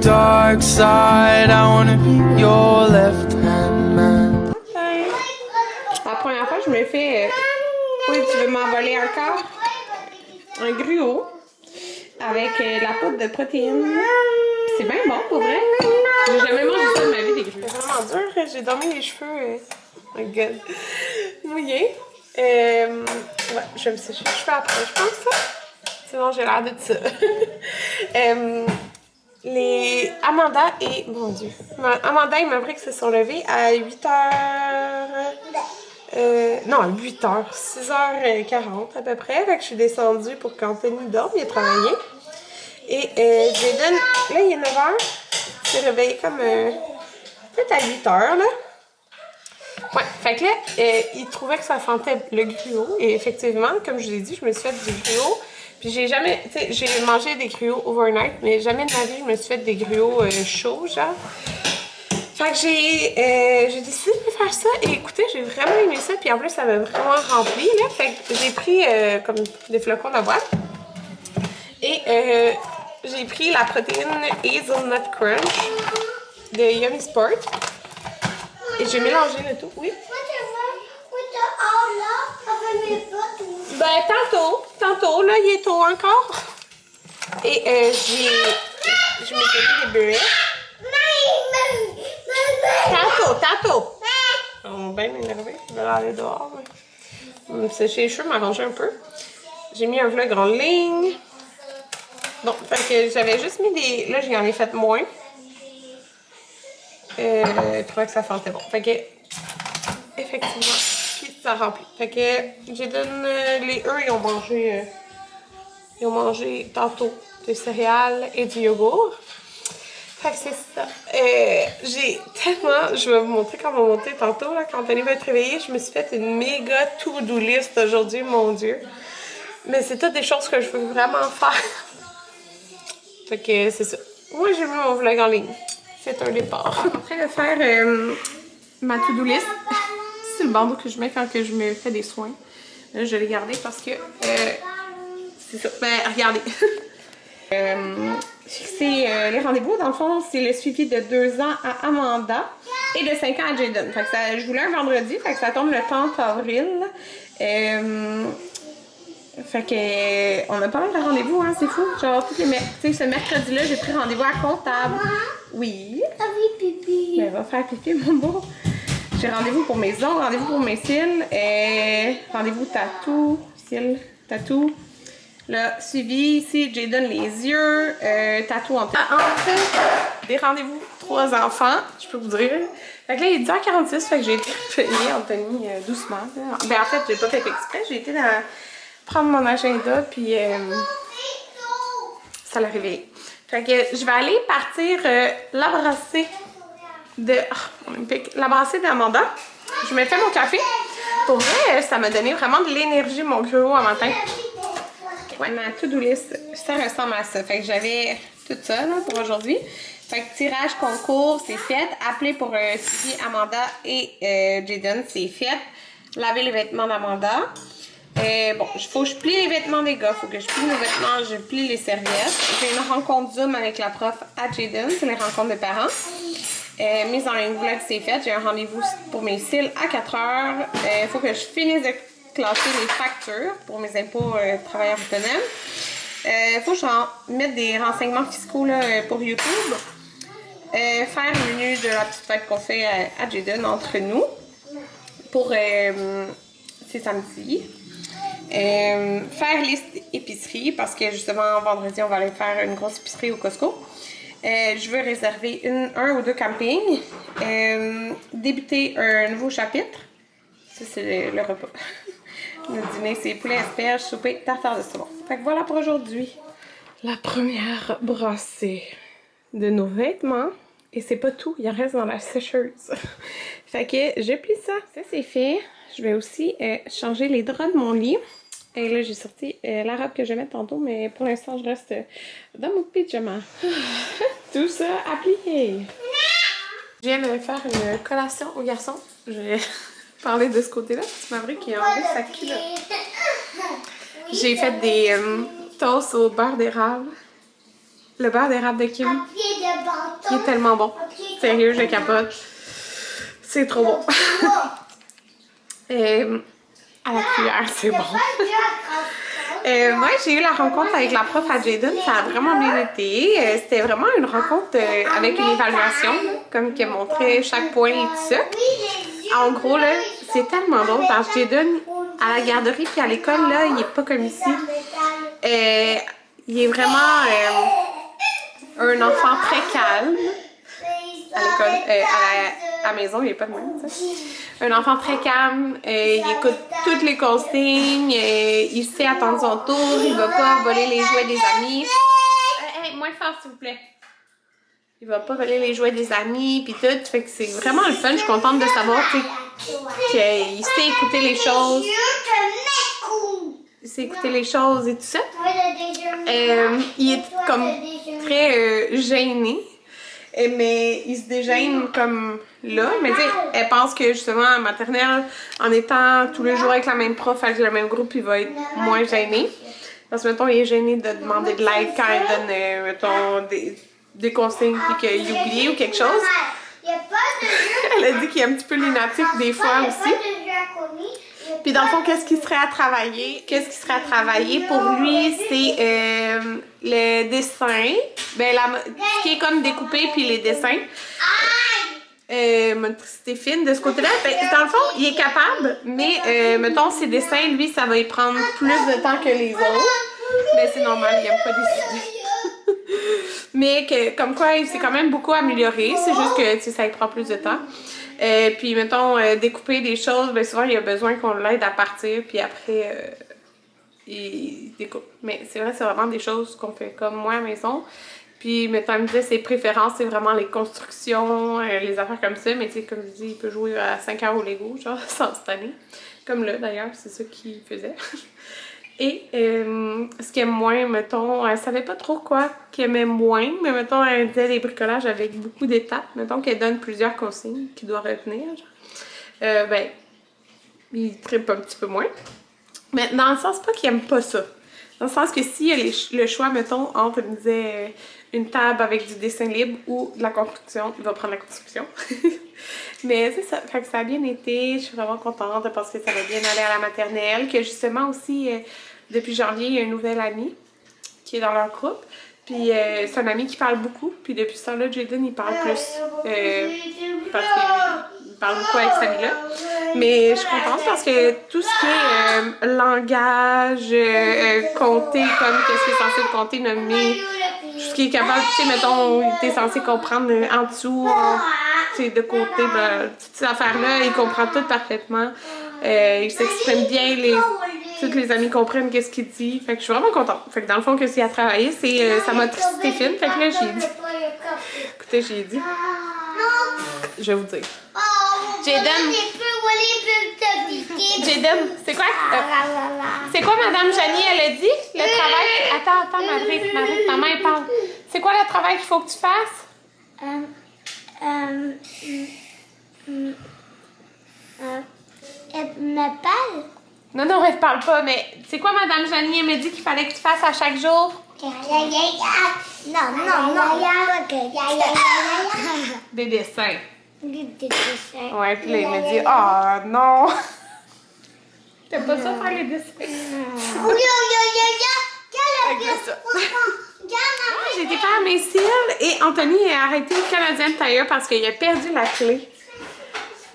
dark side. I wanna be your left-hand man. Okay. La première fois, je me fais... oui, tu veux m'envoler un corps? Un gruau avec la poudre de protéines. C'est bien bon pour vrai. J'ai jamais mangé ça de ma vie, des gruaux. C'est vraiment dur. J'ai dormi les cheveux. Oh my god. Mouillés. Ouais, je vais me sécher les cheveux après, je pense. Ça. Sinon, j'ai l'air de ça. Les Amanda et... Mon Dieu. Amanda et Maverick se sont levés à 8h... non, à 8h. 6h40 à peu près. Fait que je suis descendue pour qu'Anthony dorme. Il a travaillé. Et Jaden... Là, il est 9h. Il s'est réveillé comme... peut-être à 8h, là. Ouais, fait que là, il trouvait que ça sentait le gruau. Et effectivement, comme je l'ai dit, je me suis fait du gruau. Puis j'ai jamais, tu sais, j'ai mangé des gruaux overnight, mais jamais de ma vie, je me suis fait des gruaux chauds, genre. Fait que j'ai décidé de faire ça. Et écoutez, j'ai vraiment aimé ça. Puis en plus, ça m'a vraiment rempli, là. Fait que j'ai pris comme des flocons d'avoine. Et j'ai pris la protéine Hazelnut Crunch de Yummy Sport. Et j'ai mélangé le tout, oui. Ben, tantôt, là, il est tôt encore. Et je m'étais mis des beuets. Tantôt. On va bien m'énerver, je vais aller dehors. Me sécher les cheveux, m'arranger un peu. J'ai mis un vlog en ligne. Bon, fait que j'avais juste mis des... Là, j'en ai fait moins. Je trouvais que ça sentait bon. Fait que, effectivement, puis ça remplit. Fait que, j'ai donné les eux, ils ont mangé tantôt des céréales et du yogourt. Fait que c'est ça. J'ai tellement, je vais vous montrer comment monter tantôt, là, quand Anthony va être réveillé, je me suis fait une méga to-do list aujourd'hui, mon Dieu. Mais c'est toutes des choses que je veux vraiment faire. Fait que c'est ça. Moi, j'ai mis mon vlog en ligne. C'est un départ. Je suis en train de faire ma to-do list. C'est le bandeau que je mets quand que je me fais des soins. Là, je l'ai gardé parce que c'est ça. Ben, regardez. C'est les rendez-vous, dans le fond, c'est le suivi de 2 ans à Amanda et de 5 ans à Jaden. Fait que ça, je voulais un vendredi, fait que ça tombe le 30 avril. Fait que on a pas mal de rendez-vous, hein, c'est fou. Genre, tu sais, ce mercredi-là, j'ai pris rendez-vous à comptable. Oui. T'as vu pipi? Ben, va faire pipi, mon beau. J'ai rendez-vous pour mes ongles, rendez-vous pour mes cils, rendez-vous tatou, cils, tatou. Là, suivi ici, Jaden les yeux, tatou en tête. Enfin, des rendez-vous, 3 enfants, je peux vous dire. Fait que là, il est 10h46, fait que j'ai été réveillée, Anthony, doucement. Là. Ben, en fait, j'ai pas fait exprès, j'ai été prendre mon agenda, puis ça l'a réveillé. Fait que je vais aller partir la brassée de... Oh, la brassée d'Amanda. Je me fais mon café. Pour vrai, ça m'a donné vraiment de l'énergie, mon gruau, à matin. Ouais, ma to-do list, ça ressemble à ça. Fait que j'avais tout ça là, pour aujourd'hui. Fait que tirage concours, c'est fait. Appeler pour suivi Amanda et Jaden, c'est fait. Laver les vêtements d'Amanda. Bon, il faut que je plie les vêtements des gars. Il faut que je plie nos vêtements, je plie les serviettes. J'ai une rencontre Zoom avec la prof à Jaden. C'est les rencontres de parents. Mise en ligne vlog, c'est fait. J'ai un rendez-vous pour mes cils à 4h. Il faut que je finisse de classer les factures pour mes impôts travailleurs autonomes. Il faut que je mette des renseignements fiscaux là, pour YouTube. Faire le menu de la petite fête qu'on fait à Jaden entre nous. Pour c'est samedi. Faire liste épicerie parce que justement vendredi on va aller faire une grosse épicerie au Costco. Je veux réserver un ou 2 campings. Débuter un nouveau chapitre. Ça c'est le repas. Le dîner c'est poulet asperges, souper, tartare de saumon. Fait que voilà pour aujourd'hui. La première brassée de nos vêtements. Et c'est pas tout, il en reste dans la sécheuse. Fait que je plie ça. Ça c'est fait. Je vais aussi changer les draps de mon lit. Et là, j'ai sorti la robe que je vais mettre tantôt, mais pour l'instant, je reste dans mon pyjama. Tout ça à plier. Je viens de faire une collation aux garçons. Je vais parler de ce côté-là. C'est Maverick qui a enlevé sa culotte. J'ai fait des toasts au beurre d'érable. Le beurre d'érable de Kim. Il est tellement bon. Sérieux, je capote. C'est trop bon. À la cuillère, c'est bon. Moi, j'ai eu la rencontre avec la prof à Jaden, ça a vraiment bien été. C'était vraiment une rencontre avec une évaluation, comme qui montrait chaque point et tout ça. En gros, là, c'est tellement drôle parce que Jaden, à la garderie puis à l'école, là, il est pas comme ici. Il est vraiment un enfant très calme. À l'école, à la maison, il est pas de même, tu sais. Un enfant très calme, il écoute toutes les consignes, il sait attendre son tour, il va pas voler les jouets des amis. Moins fort, s'il vous plaît. Il va pas voler les jouets des amis, puis tout. Fait que c'est vraiment le fun. Je suis contente de savoir, tu sais, qu'il sait écouter les choses. Il sait écouter les choses et tout ça. Il est comme très gêné. Mais il se dégêne comme là. Mais tu sais, elle pense que justement, en maternelle, en étant tous les jours avec la même prof, avec le même groupe, il va être moins gêné. Parce que, mettons, il est gêné de demander de l'aide quand elle donne, mettons, des consignes puis qu'il oublie ou quelque chose. Elle a dit qu'il est un petit peu lunatique des fois aussi. Puis dans le fond, qu'est-ce qui serait à travailler? Qu'est-ce qui serait à travailler pour lui, c'est le dessin. Ben, ce qui est comme découpé, puis les dessins. Motricité fine de ce côté-là. Ben, dans le fond, il est capable, mais mettons, ses dessins, lui, ça va y prendre plus de temps que les autres. Mais c'est normal, il n'aime pas dessiner. Mais comme quoi, il s'est quand même beaucoup amélioré. C'est juste que ça lui prend plus de temps. Puis, mettons, découper des choses, bien souvent, il a besoin qu'on l'aide à partir, puis après, il découpe. Mais c'est vrai, c'est vraiment des choses qu'on fait comme moi à la maison. Puis, mettons, il me disait, ses préférences, c'est vraiment les constructions, les affaires comme ça. Mais tu sais, comme je dis, il peut jouer à 5 heures au Lego, genre, sans cette année. Comme là, d'ailleurs, c'est ça qu'il faisait. Et ce qu'elle aime moins, mettons, elle savait pas trop quoi qu'elle aimait moins, mais mettons, elle disait des bricolages avec beaucoup d'étapes. Mettons qu'elle donne plusieurs consignes qu'il doit retenir. Genre. Ben, il trippe un petit peu moins. Mais dans le sens, pas qu'il aime pas ça. Dans le sens que s'il y a le choix, mettons, entre, elle me disait, une table avec du dessin libre ou de la construction, il va prendre la construction. Mais c'est ça, fait que ça a bien été, je suis vraiment contente parce que ça va bien aller à la maternelle, que justement aussi, depuis janvier, il y a un nouvel ami qui est dans leur groupe, puis c'est un ami qui parle beaucoup, puis depuis ce temps-là, Jaden, il parle plus, parce qu'il parle beaucoup avec cet ami-là. Mais je suis contente parce que tout ce qui est langage, compter, comme qu'est-ce qui est censé compter, nommer, tout ce qui est capable, tu sais, mettons, t'es censé comprendre en dessous, de côté, toutes ces affaires-là, il comprend tout parfaitement. Il s'exprime bien, tous les amis comprennent qu'est-ce qu'il dit. Fait que je suis vraiment contente. Fait que dans le fond, que ce qu'il a travaillé, c'est sa motricité fine. Fait que là, j'ai dit. Écoutez, j'ai dit. Je vais vous dire. Jaden, c'est quoi? C'est quoi, Madame Janie, elle a dit? Le travail. Attends, Madrid, ta main parle. C'est quoi le travail qu'il faut que tu fasses? Elle me parle? Non, elle te parle pas, mais c'est quoi, Madame Janie, elle m'a dit qu'il fallait que tu fasses à chaque jour? Non. Des dessins. Des dessins. Ouais, puis là, il m'a dit, ah non! T'aimes pas ça faire les dessins? J'ai été faire mes cils et Anthony a arrêté le Canadian Tire parce qu'il a perdu la clé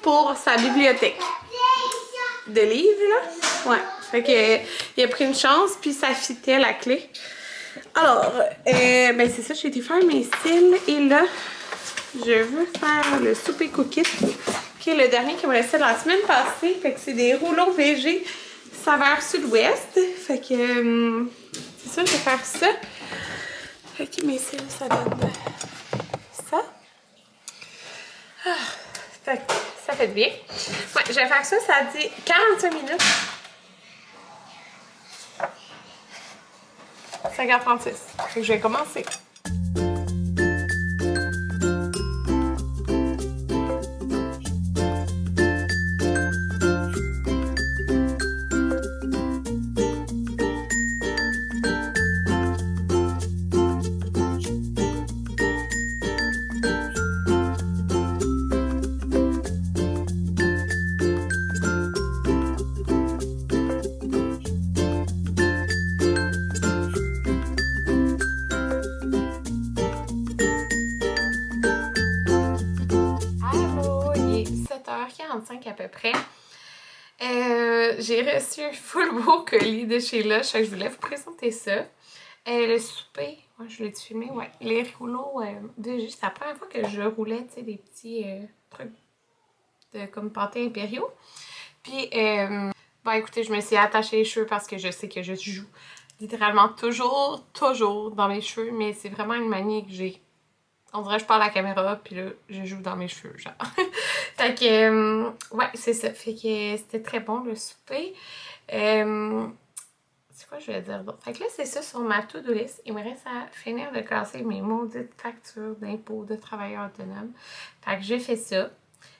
pour sa bibliothèque de livres, là. Ouais, fait que il a pris une chance puis ça fitait la clé. Alors, ben c'est ça, j'ai été faire mes cils et là, je veux faire le souper cookie qui est le dernier qui me restait la semaine passée. Fait que c'est des rouleaux VG saveur sud-ouest. Fait que c'est ça, je vais faire ça. Fait que mes cils, ça donne ça. Fait que ça fait bien. Ouais, je vais faire ça, ça dit 45 minutes. 5h36. Fait que je vais commencer. 1h45 à peu près. J'ai reçu un full beau colis de chez Lush, je voulais vous présenter ça. Le souper, ouais, je l'ai filmé, ouais. Les rouleaux de jus, c'est la première fois que je roulais, tu sais, des petits trucs comme pâtés impériaux. Puis, bon, écoutez, je me suis attachée les cheveux parce que je sais que je joue littéralement toujours dans mes cheveux, mais c'est vraiment une manie que j'ai. On dirait que je parle à la caméra, puis là, je joue dans mes cheveux, genre. Fait que, ouais, c'est ça. Fait que c'était très bon, le souper. C'est quoi je vais dire d'autre? Fait que là, c'est ça sur ma to-do list. Il me reste à finir de casser mes maudites factures d'impôts de travailleurs autonomes. Fait que j'ai fait ça.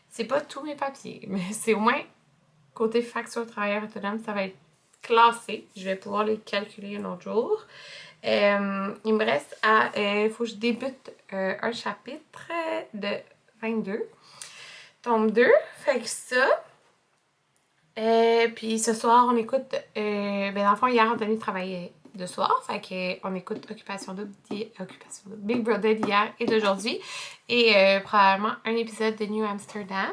C'est pas tous mes papiers, mais c'est au moins côté facture travailleur autonome, ça va être classé. Je vais pouvoir les calculer un autre jour. Il me reste à... Il faut que je débute un chapitre de 22. Tome 2. Fait que ça... puis ce soir, on écoute... ben dans le fond, hier, Anthony travaillait de soir. Fait qu'on écoute Occupation Double, Big Brother d'hier et d'aujourd'hui. Et probablement un épisode de New Amsterdam.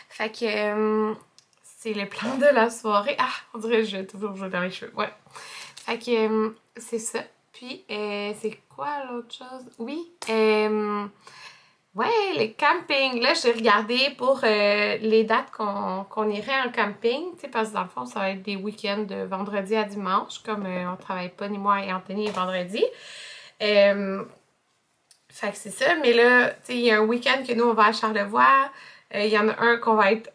Fait que... c'est le plan de la soirée. Ah, on dirait que je vais toujours jouer dans mes cheveux. Ouais. Fait que c'est ça. Puis, c'est quoi l'autre chose? Oui. Ouais, les campings. Là, j'ai regardé pour les dates qu'on irait en camping. Tu sais, parce que dans le fond, ça va être des week-ends de vendredi à dimanche. Comme on travaille pas, ni moi et Anthony, les vendredis. Fait que c'est ça. Mais là, tu sais, il y a un week-end que nous, on va à Charlevoix. Il y en a un qu'on va être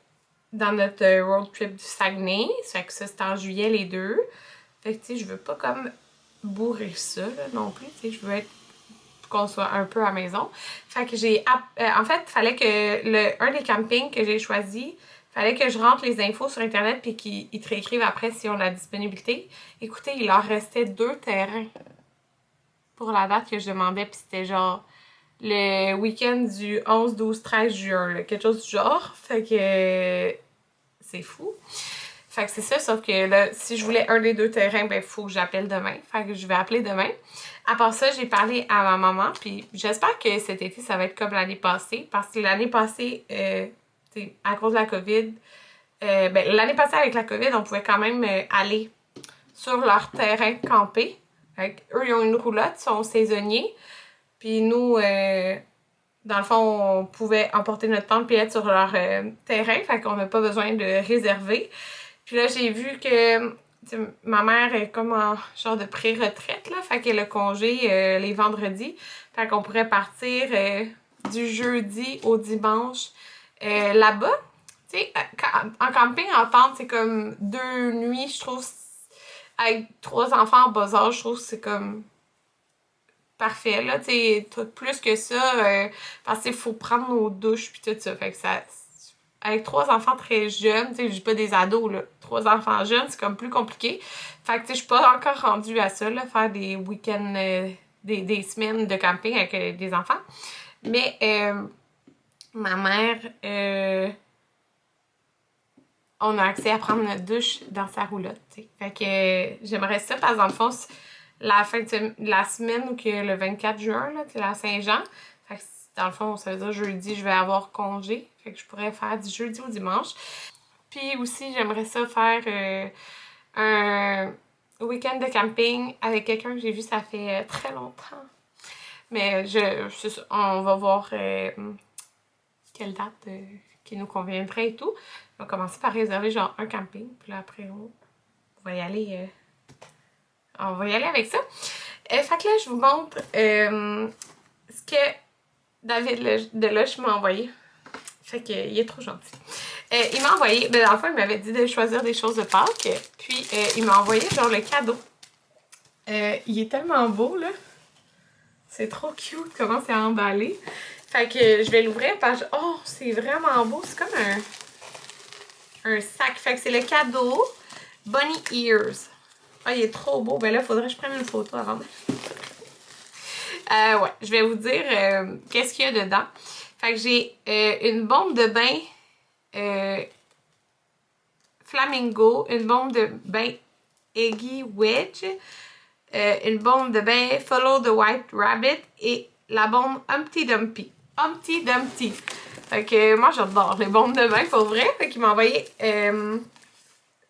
dans notre road trip du Saguenay. Fait que ça, c'est en juillet, les deux. Fait que, tu sais, je veux pas comme bourrer ça, là, non plus. Tu sais, je veux être qu'on soit un peu à la maison. Fait que j'ai... en fait, il fallait que un des campings que j'ai choisi, fallait que je rentre les infos sur Internet puis qu'ils te réécrivent après si on a la disponibilité. Écoutez, il leur restait 2 terrains pour la date que je demandais. Puis c'était genre le week-end du 11, 12, 13 juin, là, quelque chose du genre. Fait que c'est fou. Fait que c'est ça, sauf que là, si je voulais un des 2 terrains, ben, il faut que j'appelle demain. Fait que je vais appeler demain. À part ça, j'ai parlé à ma maman, puis j'espère que cet été, ça va être comme l'année passée. Parce que l'année passée, à cause de la COVID, ben, l'année passée avec la COVID, on pouvait quand même aller sur leur terrain camper. Fait que eux, ils ont une roulotte, ils sont saisonniers. Puis nous, dans le fond, on pouvait emporter notre tente et être sur leur terrain. Fait qu'on n'a pas besoin de réserver. Puis là, j'ai vu que ma mère est comme en genre de pré-retraite, là. Fait qu'elle a congé les vendredis. Fait qu'on pourrait partir du jeudi au dimanche là-bas. Tu sais, en camping, en tente, c'est comme 2 nuits, je trouve. Avec 3 enfants en bas âge, je trouve que c'est comme parfait, là. Tu sais, plus que ça, parce qu'il faut prendre nos douches puis tout ça. Fait que ça... Avec 3 enfants très jeunes, tu sais, je dis pas des ados, là. 3 enfants jeunes, c'est comme plus compliqué. Fait que, tu sais, je suis pas encore rendue à ça, là, faire des week-ends, des semaines de camping avec des enfants. Mais, ma mère, on a accès à prendre notre douche dans sa roulotte, tu sais. Fait que, j'aimerais ça, parce que dans le fond, la fin de la semaine où que le 24 juin, là, c'est la Saint-Jean. Fait que, dans le fond, ça veut dire jeudi, je vais avoir congé. Fait que je pourrais faire du jeudi au dimanche. Puis aussi, j'aimerais ça faire un week-end de camping avec quelqu'un que j'ai vu ça fait très longtemps. Mais on va voir quelle date qui nous conviendrait et tout. On va commencer par réserver genre un camping. Puis là, après, on va y aller... on va y aller avec ça. Fait que là, je vous montre ce que David de Lush m'a envoyé. Fait qu'il est trop gentil. Il m'a envoyé, ben dans le fond, il m'avait dit de choisir des choses de Pâques. Puis, il m'a envoyé genre le cadeau. Il est tellement beau, là. C'est trop cute comment c'est emballé. Fait que je vais l'ouvrir parce que, oh, c'est vraiment beau. C'est comme un sac. Fait que c'est le cadeau Bunny Ears. Ah, il est trop beau. Ben là, il faudrait que je prenne une photo avant de... ouais, je vais vous dire qu'est-ce qu'il y a dedans. Fait que j'ai une bombe de bain Flamingo, une bombe de bain Eggy Wedge, une bombe de bain Follow the White Rabbit et la bombe Humpty Dumpty. Humpty Dumpty. Fait que moi, j'adore les bombes de bain, pour vrai. Fait qu'il m'a envoyé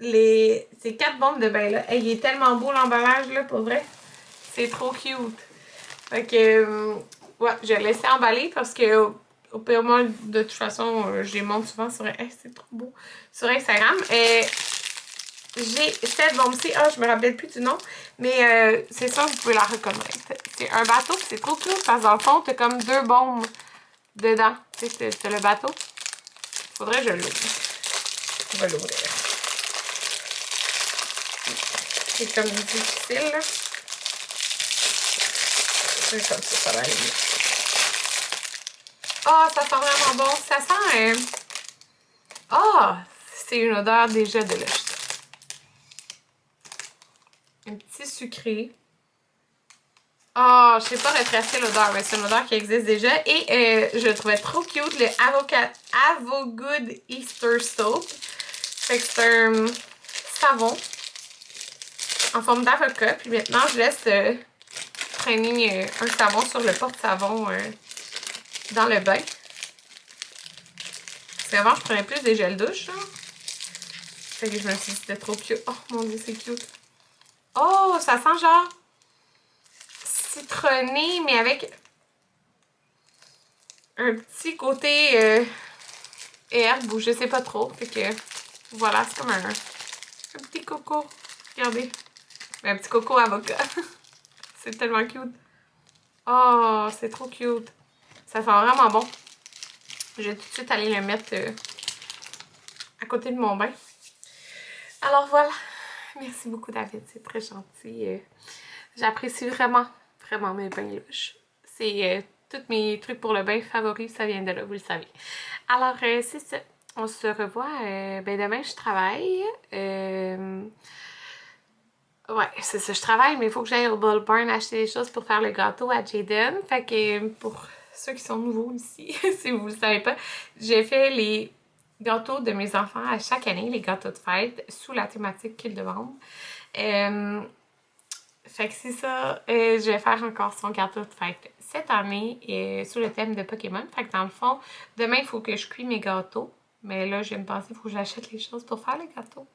ces 4 bombes de bain, là. Hey, il est tellement beau, l'emballage, là, pour vrai. C'est trop cute. Fait que, ouais, j'ai laissé emballer parce que, au pire, moi, de toute façon, je les montre souvent sur... Hey, c'est trop beau. Sur Instagram. J'ai cette bombe-ci. Ah, je me rappelle plus du nom. Mais c'est ça, vous pouvez la reconnaître. C'est un bateau, c'est trop cute parce que dans le fond, t'as comme 2 bombes dedans. Tu sais, c'est le bateau. Faudrait que je l'ouvre. Je vais l'ouvrir. C'est comme difficile, là. C'est comme ça va aller mieux. Ah, ça sent vraiment bon. Ça sent... Ah, c'est une odeur déjà de l'âge. Un petit sucré. Ah, je sais pas retracer l'odeur, mais c'est une odeur qui existe déjà. Et je le trouvais trop cute, le Avogood Easter Soap. Fait que c'est un savon en forme d'avocat. Puis maintenant, je laisse traîner un savon sur le porte-savon dans le bain. Parce qu'avant, je prenais plus des gels douche. Hein. Fait que je me suis dit c'était trop cute. Oh mon dieu, c'est cute. Oh, ça sent genre citronné, mais avec un petit côté herbe ou je sais pas trop. Fait que voilà, c'est comme un petit coco. Regardez. Un petit coco avocat. C'est tellement cute. Oh, c'est trop cute. Ça sent vraiment bon. Je vais tout de suite aller le mettre à côté de mon bain. Alors voilà. Merci beaucoup, David. C'est très gentil. J'apprécie vraiment, vraiment mes bains louches. C'est tous mes trucs pour le bain favoris, ça vient de là, vous le savez. Alors, c'est ça. On se revoit. Ben demain, je travaille. Ouais, c'est ça, je travaille, mais il faut que j'aille au Bull Barn acheter des choses pour faire le gâteau à Jaden. Fait que pour ceux qui sont nouveaux ici, si vous ne le savez pas, j'ai fait les gâteaux de mes enfants à chaque année, les gâteaux de fête, sous la thématique qu'ils demandent. Fait que c'est ça, je vais faire encore son gâteau de fête cette année sous le thème de Pokémon. Fait que dans le fond, demain, il faut que je cuise mes gâteaux. Mais là, je vais me penser, il faut que j'achète les choses pour faire les gâteaux.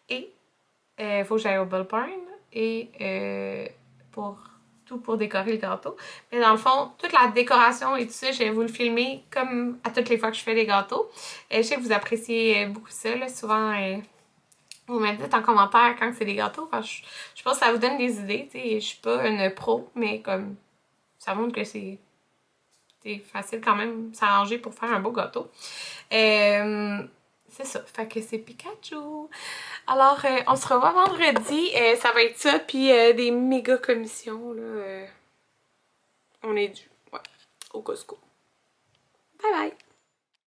Et il faut que j'aille au Bull Barn et pour décorer le gâteau. Mais dans le fond, toute la décoration et tout ça, je vais vous le filmer comme à toutes les fois que je fais les gâteaux. Je sais que vous appréciez beaucoup ça, là. Souvent, vous me dites en commentaire quand c'est des gâteaux. Enfin, je pense que ça vous donne des idées. T'sais. Je suis pas une pro, mais comme ça montre que c'est facile quand même s'arranger pour faire un beau gâteau. C'est ça, fait que c'est Pikachu. Alors, on se revoit vendredi. Ça va être ça, puis des méga commissions, là. On est dû, ouais, au Costco. Bye bye!